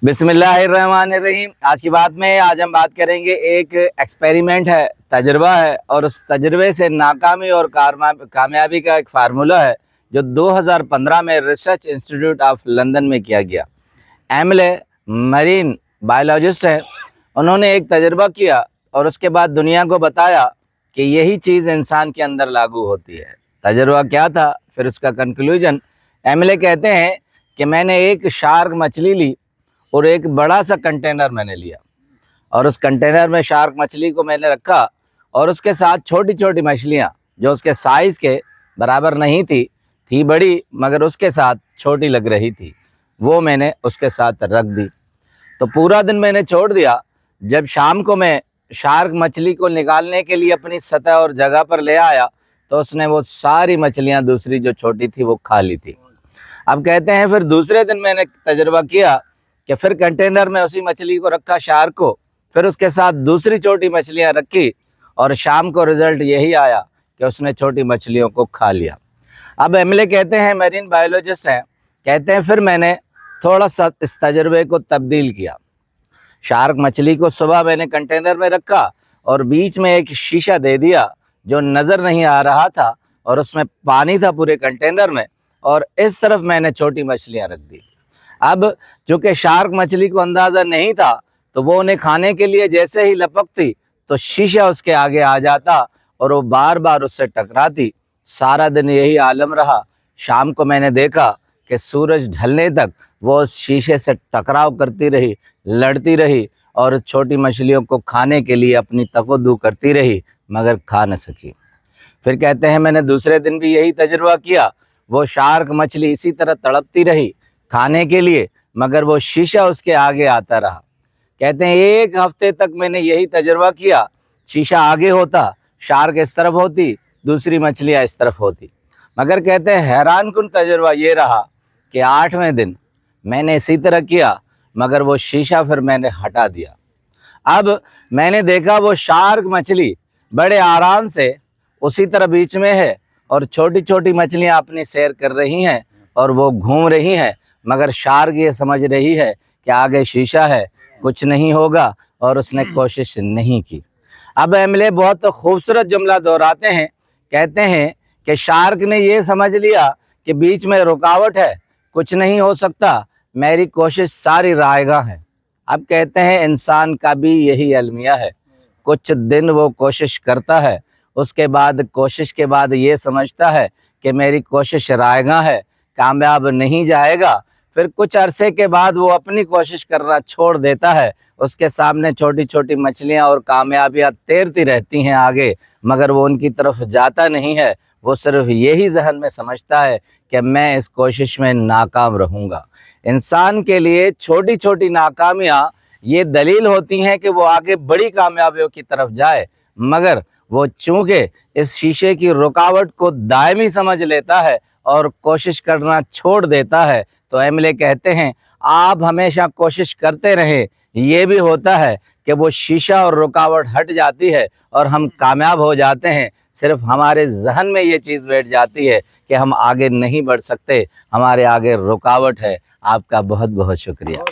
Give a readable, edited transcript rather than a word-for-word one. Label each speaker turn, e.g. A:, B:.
A: बिस्मिल्लाहिर्रहमानिर्रहीम। आज की बात में हम बात करेंगे, एक एक्सपेरिमेंट है, तजर्बा है, और उस तजर्बे से नाकामी और कामयाबी का एक फार्मूला है जो 2015 में रिसर्च इंस्टीट्यूट ऑफ लंदन में किया गया। एमिले मरीन बायोलॉजिस्ट हैं, उन्होंने एक तजर्बा किया और उसके बाद दुनिया को बताया कि यही चीज़ इंसान के अंदर लागू होती है। तजर्बा क्या था, फिर उसका कंक्लूजन। एमिले कहते हैं कि मैंने एक शार्क मछली ली और एक बड़ा सा कंटेनर मैंने लिया, और उस कंटेनर में शार्क मछली को मैंने रखा और उसके साथ छोटी छोटी मछलियाँ जो उसके साइज़ के बराबर नहीं थी बड़ी मगर उसके साथ छोटी लग रही थी, वो मैंने उसके साथ रख दी। तो पूरा दिन मैंने छोड़ दिया। जब शाम को मैं शार्क मछली को निकालने के लिए अपनी सतह और जगह पर ले आया तो उसने वो सारी मछलियाँ दूसरी जो छोटी थी वो खा ली थी। अब कहते हैं फिर दूसरे दिन मैंने तजर्बा किया कि फिर कंटेनर में उसी मछली को रखा, शार्क को, फिर उसके साथ दूसरी छोटी मछलियाँ रखी और शाम को रिज़ल्ट यही आया कि उसने छोटी मछलियों को खा लिया। अब एमिले कहते हैं, मैरीन बायोलॉजिस्ट हैं, कहते हैं फिर मैंने थोड़ा सा इस तजर्बे को तब्दील किया। शार्क मछली को सुबह मैंने कंटेनर में रखा और बीच में एक शीशा दे दिया जो नज़र नहीं आ रहा था, और उसमें पानी था पूरे कंटेनर में, और इस तरफ मैंने छोटी मछलियाँ रख दी। अब चूँकि शार्क मछली को अंदाज़ा नहीं था तो वो उन्हें खाने के लिए जैसे ही लपकती तो शीशा उसके आगे आ जाता और वो बार बार उससे टकराती। सारा दिन यही आलम रहा। शाम को मैंने देखा कि सूरज ढलने तक वो उस शीशे से टकराव करती रही, लड़ती रही और छोटी मछलियों को खाने के लिए अपनी तकद्दू करती रही मगर खा न सकी। फिर कहते हैं मैंने दूसरे दिन भी यही तजुर्बा किया। वो शार्क मछली इसी तरह तड़पती रही खाने के लिए मगर वो शीशा उसके आगे आता रहा। कहते हैं एक हफ्ते तक मैंने यही तजुर्बा किया। शीशा आगे होता, शार्क इस तरफ होती, दूसरी मछलियाँ इस तरफ होती। मगर कहते हैं हैरान कुन तजुर्बा ये रहा कि 8वें दिन मैंने इसी तरह किया मगर वो शीशा फिर मैंने हटा दिया। अब मैंने देखा वो शार्क मछली बड़े आराम से उसी तरह बीच में है और छोटी छोटी मछलियाँ अपनी सैर कर रही हैं और वो घूम रही हैं, मगर शार्क ये समझ रही है कि आगे शीशा है, कुछ नहीं होगा, और उसने कोशिश नहीं की। अब एमिले बहुत खूबसूरत जुमला दोहराते हैं, कहते हैं कि शार्क ने ये समझ लिया कि बीच में रुकावट है, कुछ नहीं हो सकता, मेरी कोशिश सारी रायगा है। अब कहते हैं इंसान का भी यही अलमिया है। कुछ दिन वो कोशिश करता है, उसके बाद कोशिश के बाद ये समझता है कि मेरी कोशिश रायगा है, कामयाब नहीं जाएगा। फिर कुछ अरसे के बाद वो अपनी कोशिश करना छोड़ देता है। उसके सामने छोटी छोटी मछलियाँ और कामयाबियाँ तैरती रहती हैं आगे, मगर वो उनकी तरफ जाता नहीं है। वो सिर्फ यही जहन में समझता है कि मैं इस कोशिश में नाकाम रहूँगा। इंसान के लिए छोटी छोटी नाकामियाँ ये दलील होती हैं कि वो आगे बड़ी कामयाबियों की तरफ जाए, मगर वो चूँकि इस शीशे की रुकावट को दायमी समझ लेता है और कोशिश करना छोड़ देता है। तो एमिले कहते हैं आप हमेशा कोशिश करते रहें। ये भी होता है कि वो शीशा और रुकावट हट जाती है और हम कामयाब हो जाते हैं। सिर्फ हमारे जहन में ये चीज़ बैठ जाती है कि हम आगे नहीं बढ़ सकते, हमारे आगे रुकावट है। आपका बहुत बहुत शुक्रिया।